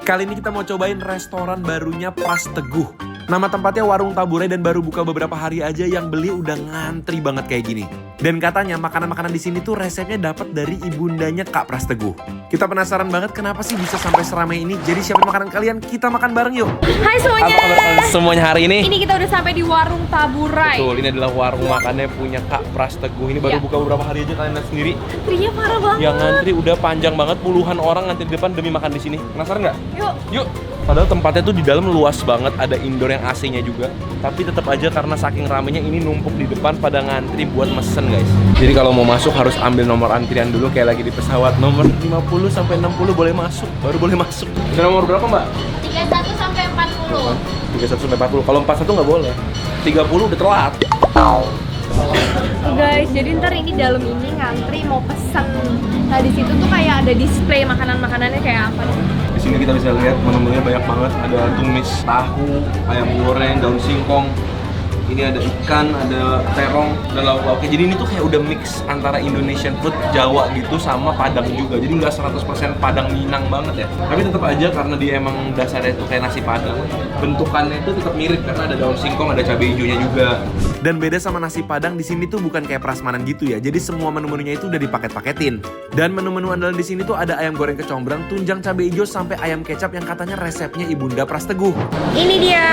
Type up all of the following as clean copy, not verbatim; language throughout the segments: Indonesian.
Kali ini kita mau cobain restoran barunya Pras Teguh. Nama tempatnya Warung Taburai dan baru buka beberapa hari aja yang beli udah ngantri banget kayak gini. Dan katanya makanan-makanan di sini tuh resepnya dapat dari ibundanya Kak Pras Teguh. Kita penasaran banget kenapa sih bisa sampai seramai ini. Jadi siapin makanan kalian, kita makan bareng yuk. Hai semuanya. Apa kabar kalian semuanya hari ini? Ini kita udah sampai di Warung Taburai. Betul, ini adalah warung makannya punya Kak Pras Teguh. Ini baru buka beberapa hari aja, kalian lihat sendiri. Antrinya parah banget. Yang ngantri udah panjang banget, puluhan orang ngantri di depan demi makan di sini. Penasaran nggak? Yuk. Yuk. Padahal tempatnya tuh di dalam luas banget, ada indoor yang AC-nya juga. Tapi tetap aja karena saking ramenya ini numpuk di depan pada ngantri buat mesen guys. Jadi kalau mau masuk harus ambil nomor antrian dulu kayak lagi di pesawat. Nomor 50 sampai 60 boleh masuk, baru boleh masuk. Ada nomor berapa mbak? 31 sampai 40. 31 sampai 40, kalau 41 nggak boleh. 30 udah telat. Guys, jadi ntar ini dalam ini ngantri mau pesen. Nah di situ tuh kayak ada display makanan-makanannya kayak apa nih? Di sini kita bisa lihat menu-menunya banyak banget. Ada tumis tahu, ayam goreng, daun singkong. Ini ada ikan, ada terong, dan lauk-lauknya. Jadi ini tuh kayak udah mix antara Indonesian food, Jawa gitu, sama Padang juga. Jadi nggak 100% Padang Minang banget ya. Tapi tetap aja karena dia emang dasarnya itu kayak nasi Padang, bentukannya itu tetap mirip karena ada daun singkong, ada cabai hijaunya juga. Dan beda sama nasi Padang, di sini tuh bukan kayak prasmanan gitu ya. Jadi semua menu-menunya itu udah dipaket-paketin. Dan menu-menu andalan di sini tuh ada ayam goreng kecombrang, tunjang cabai hijau, sampai ayam kecap yang katanya resepnya Ibunda Pras Teguh. Ini dia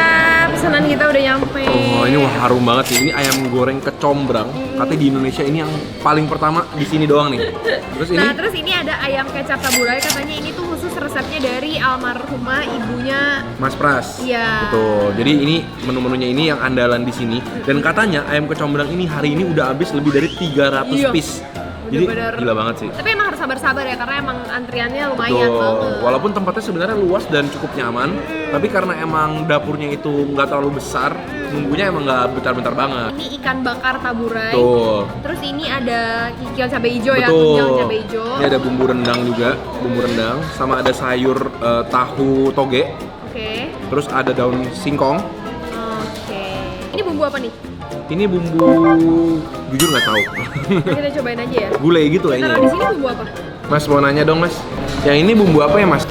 pesanan kita udah nyampe. Oh, ini wah harum banget sih. Ini ayam goreng kecombrang. Katanya di Indonesia ini yang paling pertama di sini doang nih. Terus ini? Nah terus ini ada ayam kecap taburai. Katanya ini tuh khusus resepnya dari almarhumah ibunya Mas Pras. Iya. Betul. Jadi ini menu-menunya ini yang andalan di sini. Dan katanya ayam kecombrang ini hari ini udah habis lebih dari 300 piece. Jadi Bener-bener. gila banget sih. Tapi emang harus sabar-sabar ya karena emang antriannya lumayan Betul. banget. Walaupun tempatnya sebenarnya luas dan cukup nyaman, tapi karena emang dapurnya itu nggak terlalu besar, nunggunya emang nggak bentar-bentar banget. Ini ikan bakar taburai. Tuh. Terus ini ada kikil cabai hijau ya, Betul. tunjang cabai hijau. Ini ada bumbu rendang juga, bumbu rendang, sama ada sayur tahu toge. Oke. Terus ada daun singkong. Oke. Ini bumbu apa nih? Ini bumbu jujur nggak tahu. Kita cobain aja ya. Gulai gitu Taruh kayaknya. di sini bumbu apa? Mas mau nanya dong mas, yang ini bumbu apa ya mas?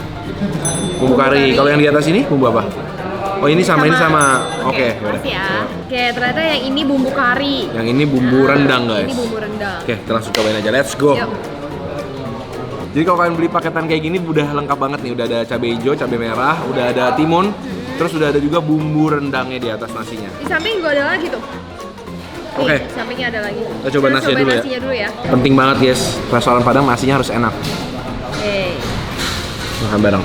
Bumbu kari. Kalau yang di atas ini bumbu apa? Oh ini sama, ini sama. Oke. Makasih ya. Oke, ternyata yang ini bumbu kari. Yang ini bumbu rendang guys. Ini bumbu rendang. Oke, kita langsung cobain aja. Let's go. Yuk. Jadi kalau kalian beli paketan kayak gini udah lengkap banget nih. Udah ada cabai hijau, cabai merah, udah ada timun, terus udah ada juga bumbu rendangnya di atas nasinya. Di samping juga ada lagi tuh. Nih, Oke. di sampingnya ada lagi. Kita coba nasinya cobain dulu ya. nasinya dulu ya. Penting banget guys, restoran Padang nasinya harus enak. Oke. Makan bareng.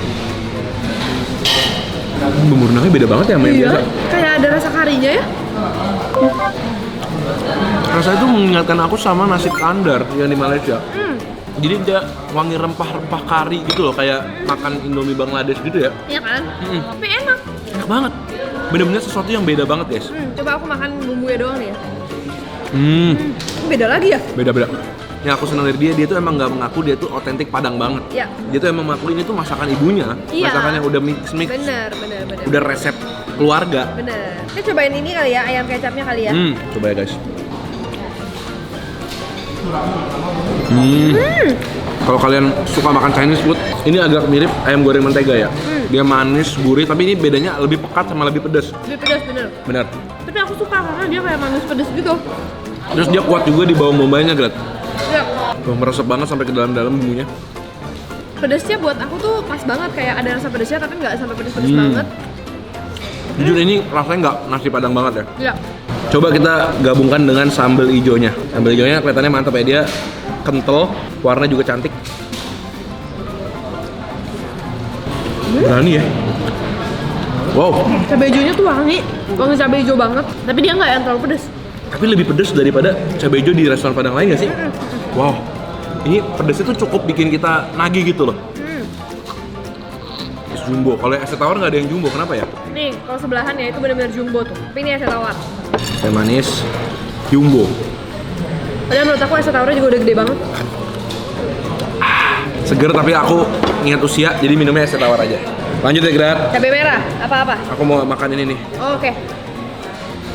Bumbu rendangnya beda banget ya sama yang Iya, biasa. kayak ada rasa karinya ya. Rasanya itu mengingatkan aku sama nasi kandar yang di Malaysia. Jadi dia wangi rempah-rempah kari gitu loh, kayak makan Indomie Bangladesh gitu ya. Iya kan? Tapi enak. Enak banget. Bener-bener sesuatu yang beda banget guys. Coba aku makan bumbunya doang nih ya. Beda lagi ya? Beda-beda. Yang aku senang dari dia tuh emang nggak mengaku dia tuh otentik Padang banget. Iya. Dia tuh emang mengaku ini tuh masakan ibunya, Iya. masakan yang udah mix-mix, Bener. udah resep keluarga. Bener. Kita cobain ini kali ya, ayam kecapnya kali ya. Coba ya guys. Kalau kalian suka makan Chinese food, ini agak mirip ayam goreng mentega ya. Dia manis, gurih, tapi ini bedanya lebih pekat sama lebih pedas. Lebih pedas bener. Bener. Tapi aku suka karena dia kayak manis pedas gitu. Terus dia kuat juga di bawang bombanya, Gret. Ya. Tuh, meresap banget sampai ke dalam-dalam bumbunya. Pedasnya buat aku tuh pas banget, kayak ada rasa pedasnya tapi nggak sampai pedas-pedas banget. Jujur ini rasanya nggak nasi Padang banget ya. Iya. Coba kita gabungkan dengan sambal hijaunya. Sambal hijaunya kelihatannya mantap ya, dia kental, warna juga cantik. Berani ya. Wow, Cabai hijaunya tuh wangi cabai hijau banget. Tapi dia nggak yang terlalu pedas. tapi lebih pedas daripada cabai hijau di restoran Padang lain nggak sih? Wow, ini pedasnya tuh cukup bikin kita nagih gitu loh. Es jumbo, kalau es tawar nggak ada yang jumbo, kenapa ya? Nih, kalau sebelahan ya itu benar-benar jumbo tuh. Tapi ini es tawar. Teh manis, jumbo. Padahal menurut aku es tawarnya juga udah gede banget. Seger tapi aku ingat usia, jadi minumnya es tawar aja. Lanjut ya Grat. Cabai merah, apa-apa? Aku mau makan ini nih. Oh, oke.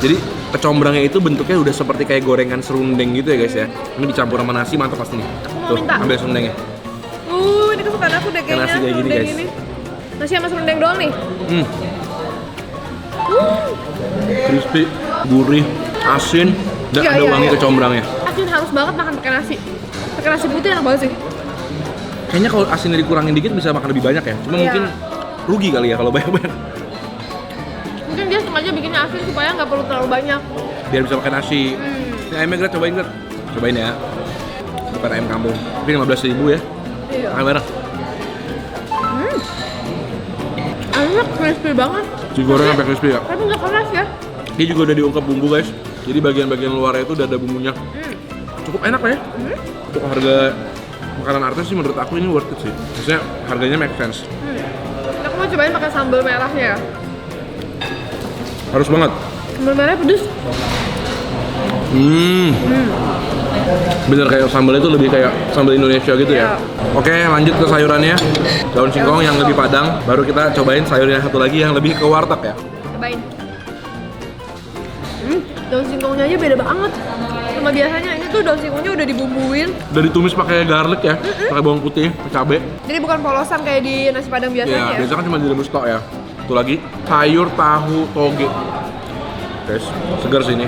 Jadi kecombrangnya itu bentuknya udah seperti kayak gorengan serundeng gitu ya guys ya. Ini dicampur sama nasi, mantap pasti nih. Aku mau Tuh, minta. ambil serundengnya. Ini kesukaan aku deh Kayak kayaknya. nasi kayak gini serundeng guys. ini. Nasi sama serundeng doang nih. Crispy, gurih, asin, dan Iya, ada iya, wangi iya. kecombrangnya. Asin harus banget makan pakai nasi. Pakai nasi putih enak banget sih. Kayaknya kalau asinnya dikurangin dikit bisa makan lebih banyak ya. Cuma Iya. mungkin rugi kali ya kalau banyak-banyak. Mungkin dia sengaja bikinnya asin supaya nggak perlu terlalu banyak. Biar bisa pakai nasi. Ini ayamnya Gret, cobain Gret. Cobain ya. Bukan ayam kampung. Tapi 15.000 ya. Iya. Makan bareng. Enak, crispy banget. Digoreng sampai crispy ya. Tapi nggak keras ya. Dia juga udah diungkep bumbu guys. Jadi bagian-bagian luarnya itu udah ada bumbunya. Cukup enak lah ya. Untuk harga makanan artis sih menurut aku ini worth it sih. Maksudnya harganya make sense. Aku mau cobain pakai sambal merahnya ya. Harus banget. Sambal merahnya pedes. Bener kayak sambalnya itu lebih kayak sambal Indonesia gitu ya. Iya. Oke, lanjut ke sayurannya. Daun singkong yang lebih padang. Baru kita cobain sayurnya satu lagi yang lebih ke warteg ya. Cobain. Daun singkongnya aja beda banget sama biasanya. Ini tuh daun singkongnya udah dibumbuin. Udah ditumis pakai garlic ya, pakai bawang putih, cabai. Jadi bukan polosan kayak di nasi padang biasanya Ya, ya. biasa kan cuma direbus tok ya. Satu lagi, sayur tahu toge. Guys, segar sih ini.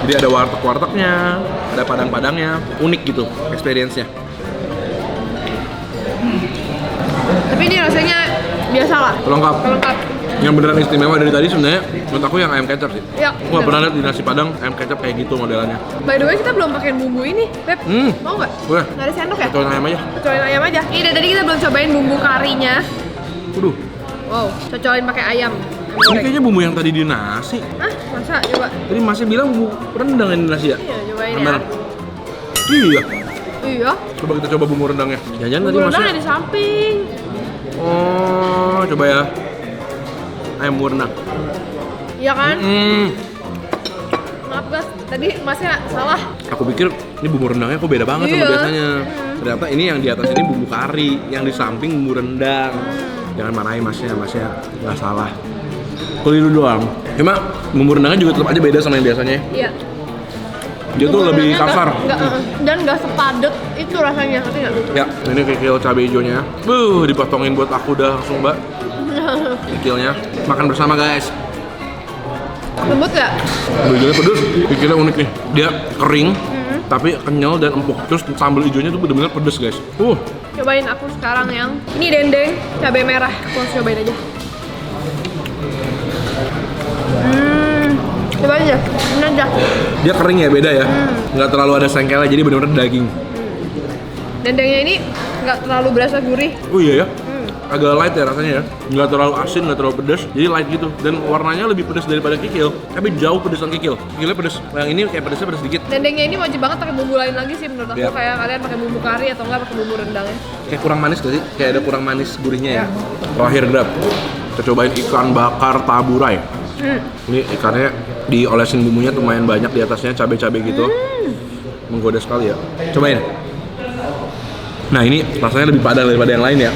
Jadi ada warteg-wartegnya, ada padang-padangnya, unik gitu experience-nya. Tapi ini rasanya biasa lah. Lengkap. Lengkap. Yang beneran istimewa dari tadi sebenarnya menurut aku yang ayam kecap sih. Ya. Aku nggak pernah lihat di nasi padang ayam kecap kayak gitu modelannya. By the way, kita belum pakai bumbu ini, Beb. Mau nggak? Boleh. Nggak ada sendok ya? Cobain ayam aja. Cocokin ayam aja. Ini dari tadi kita belum cobain bumbu karinya. Waduh, Wow, cocolin pakai ayam. ini Goreng. kayaknya bumbu yang tadi di nasi. Ah, masa? Coba. Tadi masih bilang bumbu rendang yang di nasi ya? Iya, cobain ya. Beneran? Iya. Iya. Coba kita coba bumbu rendangnya. Jangan tadi Bumbu rendang masih. ada di samping. Oh, coba ya. Ayam bumbu rendang. Iya kan? Maaf guys, tadi masnya salah. Aku pikir ini bumbu rendangnya kok beda banget sama Iya. biasanya. Ternyata ini yang di atas ini bumbu kari, yang di samping bumbu rendang. Jangan marahin masnya nggak salah. Keliru doang. Cuma bumbu rendangnya juga tetap aja beda sama yang biasanya. Iya. Dia tuh Bumbu lebih rendangnya kasar. dan nggak sepadet itu rasanya, ngerti nggak? Ya, ini kikil cabai hijaunya. Dipotongin buat aku dah langsung, Mbak. Kikilnya. Makan bersama, guys. Lembut nggak? Cabai hijaunya pedes. Kikilnya unik nih. Dia kering, tapi kenyal dan empuk. Terus sambal hijaunya tuh bener-bener pedes, guys. Cobain aku sekarang yang ini dendeng cabai merah. Aku harus cobain aja. Coba aja, ini aja. Dia kering ya, beda ya. Nggak terlalu ada sengkelnya, jadi bener-bener daging. Dendengnya ini nggak terlalu berasa gurih. Oh iya ya. Agak light ya rasanya ya. Nggak terlalu asin, nggak terlalu pedas. Jadi light gitu. Dan warnanya lebih pedas daripada kikil. Tapi jauh pedesan kikil. Kikilnya pedas. Yang ini kayak pedasnya pedas dikit. Dendengnya ini wajib banget pakai bumbu lain lagi sih menurut aku. Iya. Kayak kalian pakai bumbu kari atau enggak pakai bumbu rendangnya. Kayak kurang manis gak sih? Kayak ada kurang manis gurihnya ya. Terakhir Grab. Kita cobain ikan bakar taburai. Ini ikannya diolesin bumbunya lumayan banyak di atasnya, cabai-cabai gitu. Menggoda sekali ya. Cobain. Nah ini rasanya lebih padat daripada yang lain ya.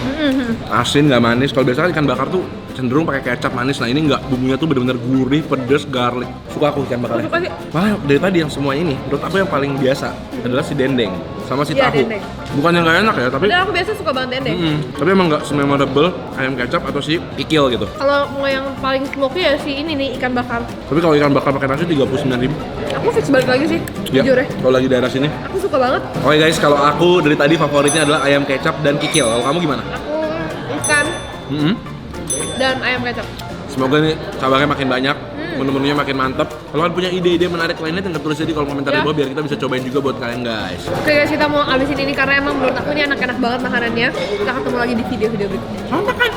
Asin, nggak manis. Kalau biasanya ikan bakar tuh cenderung pakai kecap manis. Nah ini nggak, bumbunya tuh bener-bener gurih, pedes, garlic. Suka aku ikan bakarnya. Suka sih. Malah dari tadi yang semua ini, menurut aku yang paling biasa adalah si dendeng sama si Iya, tahu. dendeng. Bukan yang nggak enak ya, tapi Dan aku biasa suka banget dendeng. tapi emang nggak memorable ayam kecap atau si kikil gitu. Kalau mau yang paling smoky ya si ini nih ikan bakar. Tapi kalau ikan bakar pakai nasi 39.000. Aku fix balik lagi sih, Ya, jujur ya. kalau lagi daerah sini. Aku suka banget. Oke guys, kalau aku dari tadi favoritnya adalah ayam kecap dan kikil. Kalau kamu gimana? Aku ikan dan ayam kecap. Semoga nih cabangnya makin banyak, menu-menunya makin mantap. Kalau kalian punya ide-ide menarik lainnya, tinggal tulis aja di kolom komentar di Ya. bawah biar kita bisa cobain juga buat kalian guys. Oke guys, kita mau abisin ini karena emang menurut aku ini enak-enak banget makanannya. Kita ketemu lagi di video-video berikutnya. Sampai kan?